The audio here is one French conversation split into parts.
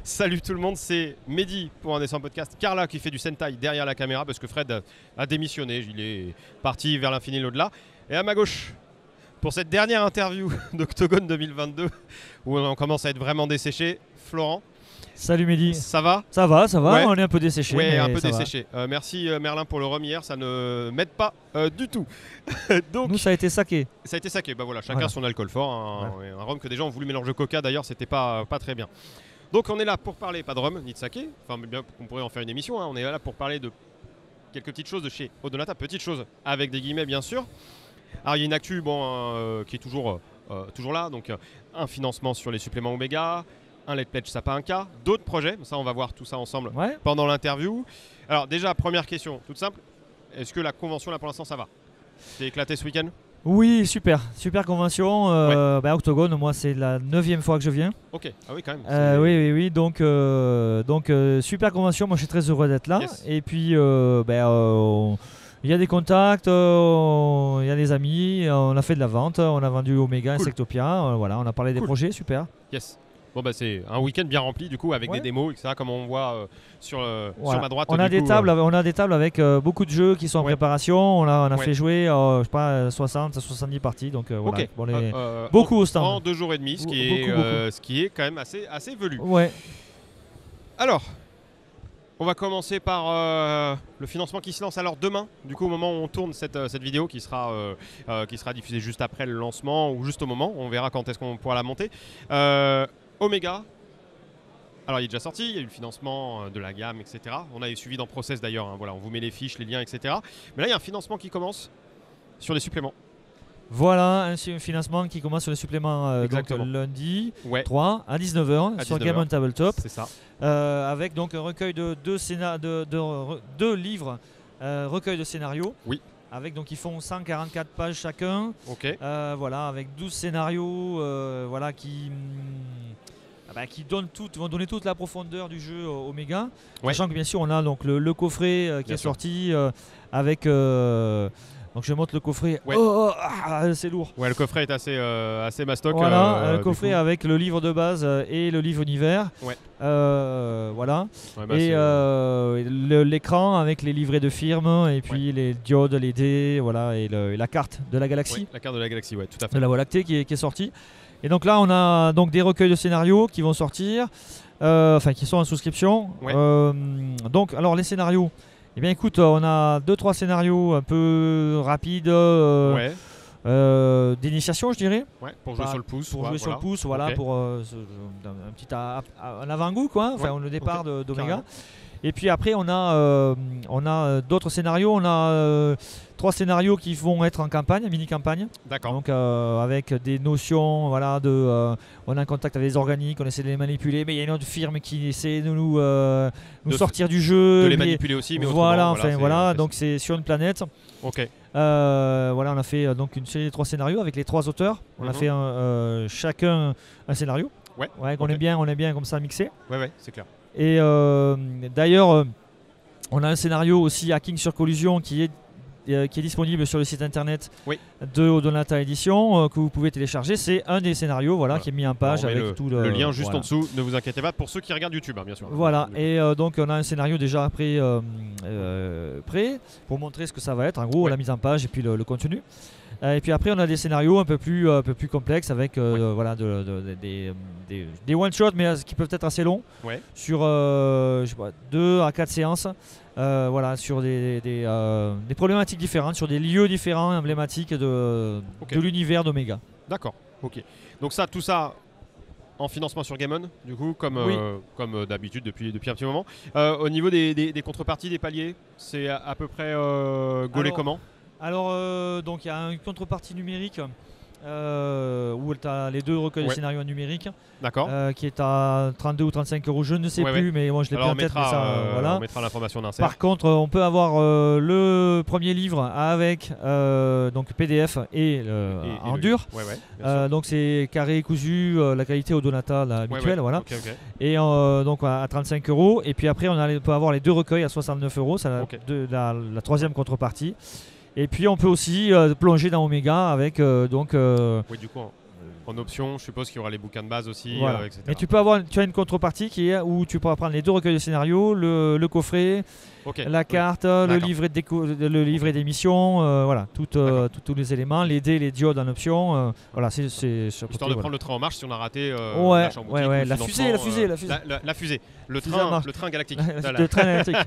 Salut tout le monde, c'est Mehdi pour un dessin podcast. Carla qui fait du Sentai derrière la caméra parce que Fred a démissionné, il est parti vers l'infini et l'au-delà. Et à ma gauche, pour cette dernière interview d'Octogone 2022 où on commence à être vraiment desséché, Florent. Salut Mehdi. Ça va ? Ça va, Ouais. on est un peu desséché. Ouais, mais un peu ça va. desséché. Merci Merlin pour le rhum hier, ça ne m'aide pas du tout. Donc, Nous, ça a été saqué. ça a été saqué, bah voilà, chacun Voilà. son alcool fort. Un rhum que des gens ont voulu mélanger au coca d'ailleurs, c'était pas très bien. Donc on est là pour parler, pas de rhum, ni de saké, enfin bien qu'on pourrait en faire une émission, hein. On est là pour parler de quelques petites choses de chez Odonata, petites choses avec des guillemets bien sûr. Alors il y a une actu qui est toujours là, donc un financement sur les suppléments Omega, un Let's Pledge Sapin 1K, d'autres projets, ça on va voir tout ça ensemble Ouais. pendant l'interview. Alors déjà, première question, toute simple, est-ce que la convention là pour l'instant ça va ? T'es éclaté ce week-end ? Oui, super convention. Octogone, moi, c'est la 9e fois que je viens. Ok, ah oui quand même. Oui. Donc, super convention. Moi, je suis très heureux d'être là. Yes. Et puis, il y a des contacts, il y a des amis. On a fait de la vente. On a vendu Omega, Cool. Insectopia. Voilà, on a parlé des Cool. projets. Super. Yes. Bon bah c'est un week-end bien rempli du coup avec Ouais. des démos etc. Comme on voit sur Voilà. ma droite. On a du des coup, tables, on a des tables avec beaucoup de jeux qui sont en Ouais. préparation. On a Ouais. fait jouer, je sais pas, 60 à 70 parties. Donc voilà. Ok. Bon, Beaucoup beaucoup au stand. En 2 jours et demi, ce qui est Beaucoup. ce qui est quand même assez velu. Ouais. Alors, on va commencer par le financement qui se lance alors demain. Du coup, au moment où on tourne cette vidéo qui sera diffusée juste après le lancement ou juste au moment, on verra quand est-ce qu'on pourra la monter. Omega. Alors il est déjà sorti, il y a eu le financement de la gamme, etc. On a suivi dans Process d'ailleurs, hein, voilà, on vous met les fiches, les liens, etc. Mais là il y a un financement qui commence sur les suppléments. Voilà, un financement qui commence sur les suppléments donc, Exactement. lundi Ouais, 3 à 19h À sur 19h. Game on Tabletop, c'est ça. avec donc un recueil de deux livres, recueil de scénarios. Oui. Avec donc ils font 144 pages chacun. Ok, Voilà, avec 12 scénarios, voilà qui vont donner toute la profondeur du jeu Omega. Ouais. Sachant que bien sûr on a donc le coffret qui Bien est sûr. sorti avec donc je monte le coffret. Ouais. C'est lourd. ouais, le coffret est assez mastoc. Voilà, le du coffret coup. avec le livre de base et le livre univers. Ouais. Voilà. Ouais, bah, Et c'est- l'écran avec les livrets de firme et puis les diodes, les dés, voilà, et la carte de la galaxie, ouais, la carte de la galaxie, ouais, tout à fait. de la Voie lactée qui est sortie. Et donc là, on a donc des recueils de scénarios qui vont sortir, qui sont en souscription. Ouais. Donc, alors les scénarios. Eh bien, écoute, on a 2-3 scénarios un peu rapides. Ouais, D'initiation, je dirais, ouais, pour jouer Bah, sur le pouce. pour ouais, jouer sur le pouce, voilà, Ok. pour un petit un avant-goût, quoi, enfin Ouais, le départ ok, d'Omega. carrément. Et puis après, on a d'autres scénarios. On a 3 scénarios qui vont être en campagne, mini-campagne. D'accord. Donc avec des notions, voilà, on est en contact avec les organiques, on essaie de les manipuler, mais il y a une autre firme qui essaie de nous De sortir du jeu. De les mais manipuler aussi, mais voilà, autrement, enfin voilà, c'est- donc c'est sur une planète. Ok, Voilà, on a fait donc une série de 3 scénarios avec les 3 auteurs. On a Mhm. fait chacun un scénario. Ouais, qu'on ok. est bien comme ça mixé. ouais, c'est clair. Et d'ailleurs, on a un scénario aussi Hacking sur collusion qui est disponible sur le site internet Oui. de Odonata Edition que vous pouvez télécharger. C'est un des scénarios, voilà, Voilà. qui est mis en page On met avec tout le lien juste voilà. en dessous, ne vous inquiétez pas, pour ceux qui regardent YouTube, hein, bien sûr. Voilà, Du coup. et donc on a un scénario déjà prêt pour montrer ce que ça va être, en gros Ouais. la mise en page et puis le contenu. Et puis après on a des scénarios un peu plus complexes avec voilà, des one-shots mais qui peuvent être assez longs, Ouais. sur je sais pas, 2 à 4 séances, voilà, sur des problématiques différentes, sur des lieux différents emblématiques de l'univers d'Omega. D'accord, ok. Donc ça, tout ça en financement sur Game On, du coup, comme, Oui. comme d'habitude depuis un petit moment. Au niveau des contreparties, des paliers, c'est à peu près gaulé Alors, comment ? Alors, donc il y a une contrepartie numérique où tu as les 2 recueils de Ouais. scénarios numériques D'accord. qui est à 32 ou 35 euros, je ne sais Ouais, plus, mais moi je l'ai Alors plus on en tête. Mais mettra, ça, voilà. on mettra l'information d'insert. Par contre, on peut avoir le premier livre avec donc PDF et, en le- dur. Ouais, bien sûr. Donc c'est carré et cousu, la qualité Odonata, la habituelle, voilà. Ok. Et donc à 35 euros. Et puis après, on peut avoir les 2 recueils à 69 euros, c'est Ok. la troisième contrepartie. Et puis on peut aussi plonger dans Omega avec Oui, du coup, En option, je suppose qu'il y aura les bouquins de base aussi, Voilà. etc. Mais tu as une contrepartie qui est où tu pourras prendre les 2 recueils de scénarios, le coffret, la carte, le livret d'émission, voilà, tous les éléments, les dés, les diodes en option. Voilà, c'est histoire de prendre le train en marche si on a raté l'achat en boutique, la fusée. Le train galactique. Le train galactique.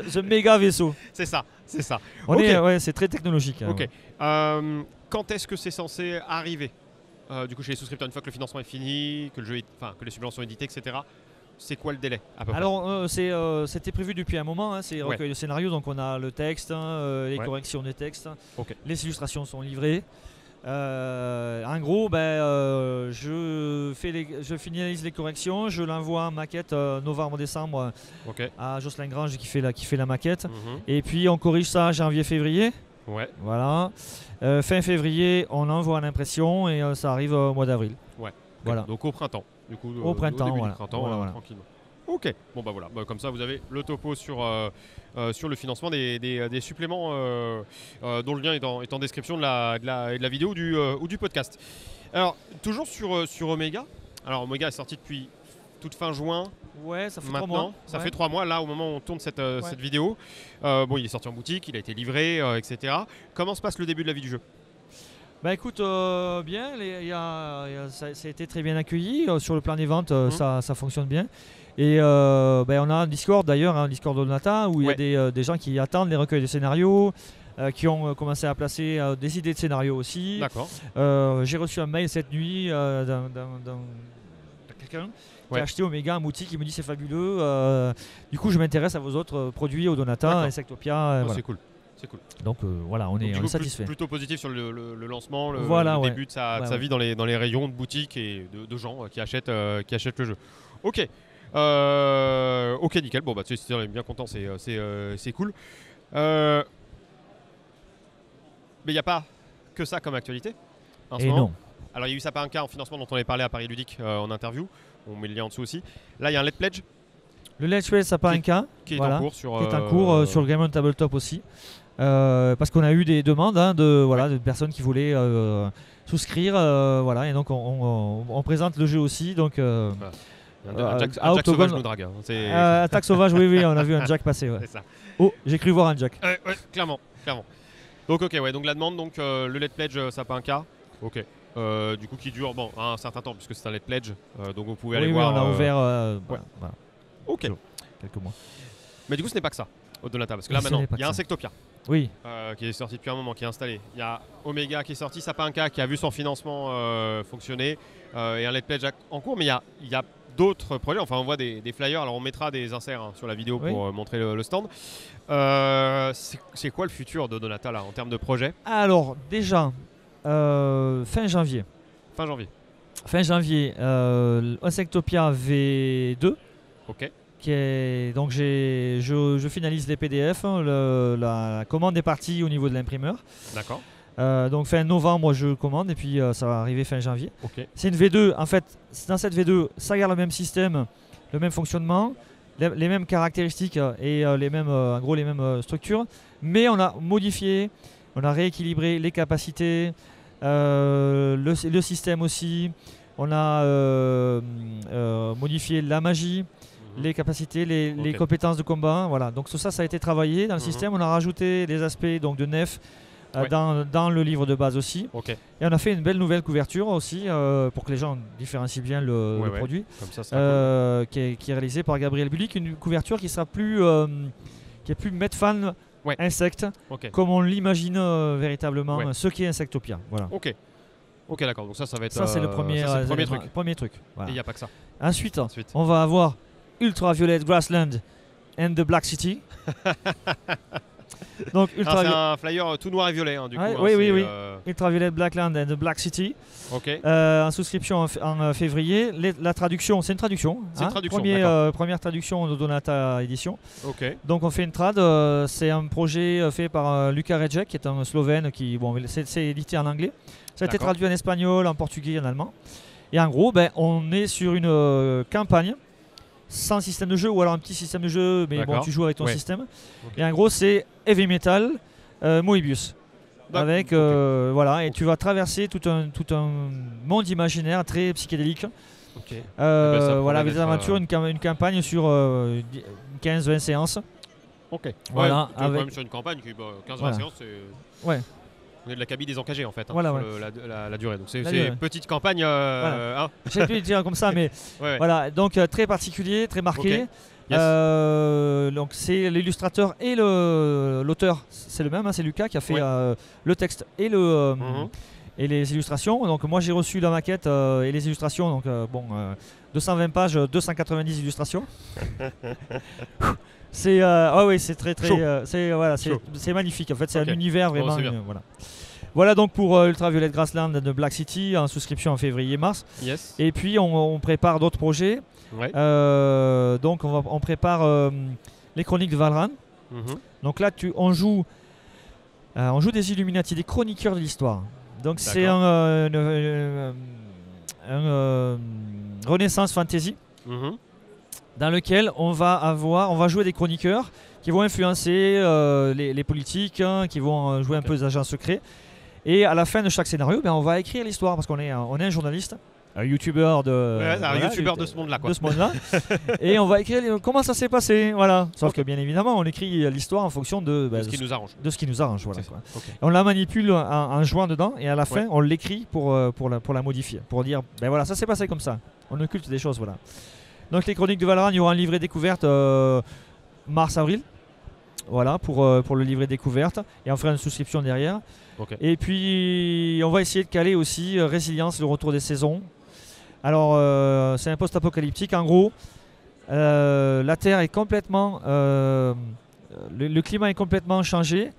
Ce méga vaisseau. C'est ça. C'est très technologique. Ok. Quand est-ce que c'est censé arriver du coup, chez les souscripteurs, une fois que le financement est fini, que les subventions sont éditées, etc. C'est quoi le délai à peu près? Alors, c'était prévu depuis un moment, c'est recueil de scénarios, donc on a le texte, les corrections des textes, les illustrations sont livrées. En gros, je finalise les corrections, je l'envoie en maquette novembre-décembre à Jocelyn Grange qui fait la maquette. Et puis on corrige ça janvier-février. Voilà. Fin février, on envoie en impression et ça arrive au mois d'avril. Voilà. Donc au printemps. Du coup, au printemps, début du printemps, tranquillement. Ok. Bon voilà. Comme ça, vous avez le topo sur le financement des suppléments dont le lien est en description de la vidéo ou du podcast. Alors toujours sur Omega. Alors Omega est sorti depuis toute fin juin. Ouais, ça fait maintenant, 3 mois. Ça fait 3 mois, là, au moment où on tourne cette vidéo. Il est sorti en boutique, il a été livré, etc. Comment se passe le début de la vie du jeu? Écoute, bien, ça a été très bien accueilli. Sur le plan des ventes, ça fonctionne bien. Et on a un Discord d'ailleurs, un Discord d'Odonata, où il y a des gens qui attendent les recueils de scénarios, qui ont commencé à placer des idées de scénarios aussi. D'accord. J'ai reçu un mail cette nuit d'un quelqu'un qui a acheté Omega, un outil qui me dit c'est fabuleux. Du coup, je m'intéresse à vos autres produits, Odonata, Insectopia. Voilà. C'est cool. Donc voilà, on est satisfait. Plutôt positif sur le lancement, le début de sa vie dans les rayons de boutiques et de gens qui achètent le jeu. Ok. Ok, nickel. Bon, si on est bien content, c'est cool. Mais il n'y a pas que ça comme actualité. Et non. Alors, il y a eu Sapin 1K en financement dont on avait parlé à Paris Ludique en interview. On met le lien en dessous aussi. Là, il y a un Let's Pledge. Le Let's Pledge Sapin 1K. Qui est en cours sur le Game on Tabletop aussi. Parce qu'on a eu des demandes de personnes qui voulaient souscrire. Et donc, on présente le jeu aussi. Donc, un Jack sauvage nous drague. Attaque sauvage, oui, on a vu un Jack passer. C'est ça. Oh, j'ai cru voir un Jack. Clairement. Donc, donc la demande, le Let's Pledge Sapin 1K. Ok. Du coup, qui dure un certain temps, puisque c'est un Let's Pledge. Donc, vous pouvez aller voir. On a ouvert. Ok. Quelques mois. Mais du coup, ce n'est pas que ça, Odonata. Parce que là, maintenant, il y a Insectopia. Oui. Qui est sorti depuis un moment, qui est installé. Il y a Omega qui est sorti, Sapin 1K qui a vu son financement fonctionner. Et un Let's Pledge en cours. Mais il y a d'autres projets. Enfin, on voit des flyers. Alors, on mettra des inserts sur la vidéo pour montrer le stand. C'est quoi le futur d'Odonata là en termes de projet? Alors, déjà, fin janvier. Fin janvier, Insectopia V2. Ok. Donc, je finalise les PDF. La commande est partie au niveau de l'imprimeur. D'accord. Donc fin novembre je commande et puis ça va arriver fin janvier. C'est une V2, en fait dans cette V2 ça garde le même système, le même fonctionnement, les mêmes caractéristiques et les mêmes structures, mais on a modifié, on a rééquilibré les capacités, le système aussi, on a modifié la magie, les capacités, les compétences de combat, voilà. Donc tout ça, ça a été travaillé dans le système, on a rajouté des aspects de nef dans le livre de base aussi. Et on a fait une belle nouvelle couverture aussi pour que les gens différencient bien le produit. Comme ça, qui est réalisée par Gabriel Bulik, une couverture qui sera plus Medfan insecte, comme on l'imagine véritablement, ce qui est Insectopia. Voilà. Ok, d'accord. Donc ça va être. Ça c'est le premier truc. Voilà. Et il n'y a pas que ça. Ensuite, on va avoir Ultraviolet Grassland and the Black City. Donc c'est un flyer tout noir et violet du coup. Oui. Ultraviolet Blackland and the Black City. En souscription en février. La traduction, c'est une traduction. Première traduction de Donata Édition. Donc on fait une trad. C'est un projet fait par Luka Rejek, qui est un Slovène c'est édité en anglais. Ça a été traduit en espagnol, en portugais, en allemand. Et en gros, on est sur une campagne sans système de jeu, ou alors un petit système de jeu, mais tu joues avec ton système. Et en gros, c'est Heavy Metal, Moebius. avec voilà, et tu vas traverser tout un monde imaginaire très psychédélique. Voilà, avec des aventures, une campagne sur 15-20 séances. Ok. Voilà, quand même sur une campagne qui 15-20 séances, c'est. Ouais. On est de la cabine des encagés en fait, voilà, la durée. Donc c'est une petite campagne. Voilà. J'ai pu le dire comme ça, mais voilà. Donc très particulier, très marqué. Okay. Yes. Donc c'est l'illustrateur et l'auteur, c'est le même, hein, c'est Lucas qui a fait le texte et et les illustrations. Donc moi j'ai reçu la maquette et les illustrations. Donc 220 pages, 290 illustrations. C'est c'est très c'est magnifique en fait, c'est un univers vraiment voilà donc pour Ultraviolet Grassland de Black City en souscription en février-mars. Yes. Et puis on prépare d'autres projets. Donc on prépare les Chroniques de Valoran. Donc là on joue des Illuminati, des chroniqueurs de l'histoire. Donc c'est un Renaissance Fantasy. Dans lequel on va jouer des chroniqueurs qui vont influencer les politiques, hein, qui vont jouer un peu des agents secrets. Et à la fin de chaque scénario, on va écrire l'histoire parce qu'on est un journaliste, un youtubeur de ce monde-là. De ce monde-là. Et on va écrire comment ça s'est passé. Voilà. Sauf que bien évidemment, on écrit l'histoire en fonction de ce qui nous arrange. De ce qui nous arrange. Voilà, quoi. On la manipule en jouant dedans et à la fin, on l'écrit pour la modifier. Pour dire, voilà, ça s'est passé comme ça. On occulte des choses, voilà. Donc les Chroniques de Valoran, il y aura un livret découverte mars-avril. Voilà, pour le livret découverte. Et on fera une souscription derrière. Et puis on va essayer de caler aussi Résilience, le retour des saisons. Alors c'est un post-apocalyptique. En gros, la Terre est complètement... le climat est complètement changé.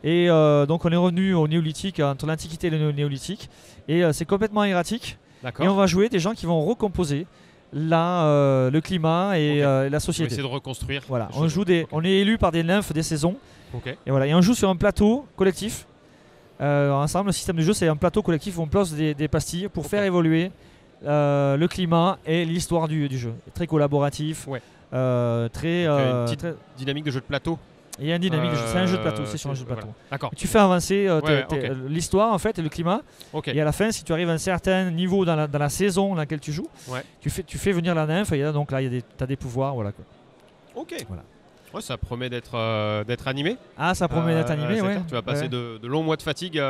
Et donc on est revenu au néolithique, entre l'Antiquité et le néolithique. Et c'est complètement erratique. Et on va jouer des gens qui vont recomposer le climat et la société. On va essayer de reconstruire. Voilà, on est élu par des nymphes des saisons. Et voilà, et on joue sur un plateau collectif. Ensemble, le système de jeu, c'est un plateau collectif où on place des pastilles pour faire évoluer le climat et l'histoire du jeu. Très collaboratif, très dynamique de jeu de plateau. Il y a une dynamique de jeu. C'est un jeu de plateau, c'est sur un jeu de plateau. D'accord. Tu fais avancer l'histoire en fait et le climat. Et à la fin, si tu arrives à un certain niveau dans la saison dans laquelle tu joues, tu fais venir la nymphe et donc là, tu as des pouvoirs. Voilà, quoi. Voilà. Ouais, ça promet d'être animé. Ah, ça promet d'être animé, ouais. Tu vas passer de longs mois de fatigue.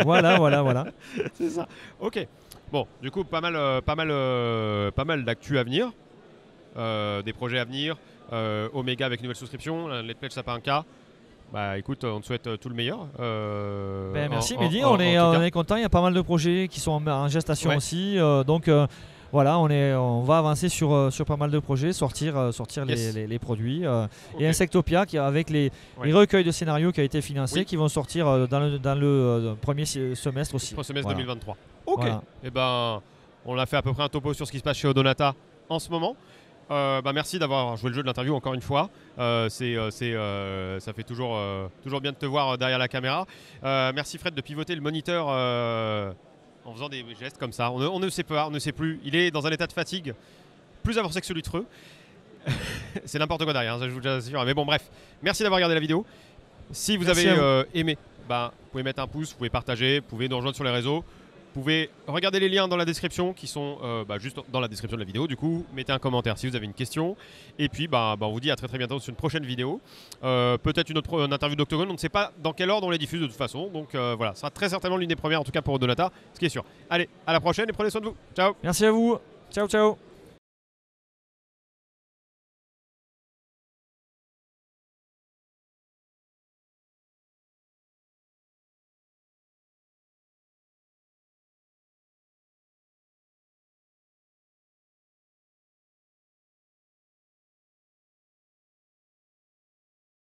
Voilà. C'est ça. Ok. Bon, du coup, pas mal d'actu à venir, des projets à venir. Omega avec nouvelle souscription, Let's Pledge ça pas un cas. Bah écoute, on te souhaite tout le meilleur. Merci Mehdi, on est content. Il y a pas mal de projets qui sont en gestation aussi. Donc voilà, on va avancer sur pas mal de projets, sortir les produits. Et Insectopia avec les recueils de scénarios qui a été financés, qui vont sortir dans le premier semestre aussi. Premier semestre 2023. Ok. Voilà. Et on a fait à peu près un topo sur ce qui se passe chez Odonata en ce moment. Merci d'avoir joué le jeu de l'interview encore une fois. Ça fait toujours bien de te voir derrière la caméra. Merci Fred de pivoter le moniteur en faisant des gestes comme ça. On ne sait pas, on ne sait plus. Il est dans un état de fatigue plus avancé que celui de Freux. C'est n'importe quoi derrière, ça je vous assure. Mais bon, bref, merci d'avoir regardé la vidéo. Si vous avez aimé, vous pouvez mettre un pouce, vous pouvez partager, vous pouvez nous rejoindre sur les réseaux. Vous pouvez regarder les liens dans la description qui sont juste dans la description de la vidéo. Du coup, mettez un commentaire si vous avez une question. Et puis, on vous dit à très très bientôt sur une prochaine vidéo. Peut-être une interview d'Octogone. On ne sait pas dans quel ordre on les diffuse de toute façon. Donc voilà, ce sera très certainement l'une des premières en tout cas pour Odonata, ce qui est sûr. Allez, à la prochaine et prenez soin de vous. Ciao. Merci à vous. Ciao, ciao.